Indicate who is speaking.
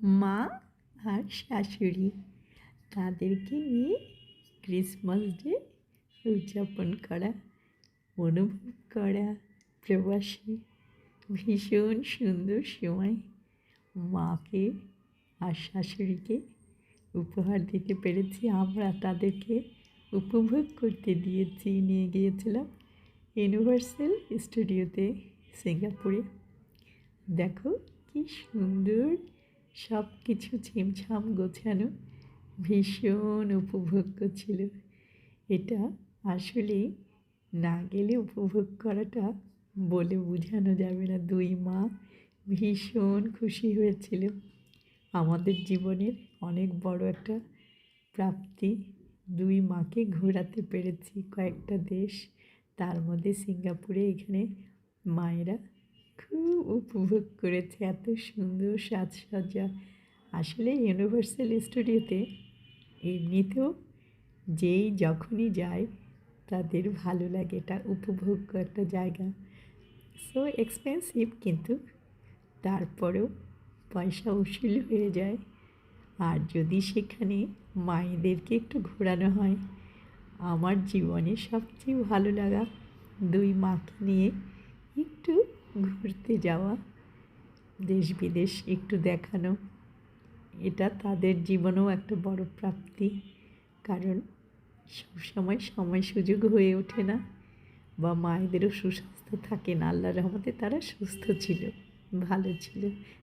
Speaker 1: মা আর শাশুড়ি তাদেরকে নিয়ে ক্রিসমাস ডে উদযাপন করা, অনুভব করা প্রবাসী ভীষণ সুন্দর সময়। মাকে আর শাশুড়িকে উপহার দিতে পেরেছি, আমরা তাদেরকে উপভোগ করতে নিয়ে গিয়েছিলাম ইউনিভার্সাল স্টুডিওতে সিঙ্গাপুরে। দেখো কি সুন্দর, সব কিছু ছিমছাম গোছানো, ভীষণ উপভোগ্য ছিল। এটা আসলে না গেলে উপভোগ করাটা বলে বোঝানো যাবে না। দুই মা ভীষণ খুশি হয়েছিল। আমাদের জীবনের অনেক বড় একটা প্রাপ্তি, দুই মাকে ঘোরাতে পেরেছি কয়েকটা দেশ, তার মধ্যে সিঙ্গাপুরে। এখানে মায়েরা খুব উপভোগ করেছে, এত সুন্দর সাজসজ্জা। আসলে ইউনিভার্সাল স্টুডিওতে এমনিতেও যেই যখনই যায় তাদের ভালো লাগে, এটা উপভোগ্য একটা জায়গা। সো এক্সপেন্সিভ, কিন্তু তারপরেও পয়সা উসুল হয়ে যায়। আর যদি সেখানে মায়েদেরকে একটু ঘোরানো হয়, আমার জীবনে সবচেয়ে ভালো লাগা দুই মাকে নিয়ে একটু ঘুরতে যাওয়া, দেশ বিদেশ একটু দেখানো। এটা তাদের জীবনেও একটা বড় প্রাপ্তি, কারণ সবসময় সময় সুযোগ হয়ে ওঠে না, বা মায়েদেরও সুস্বাস্থ্য থাকে না। আল্লাহর রহমতে তারা সুস্থ ছিল, ভালো ছিল।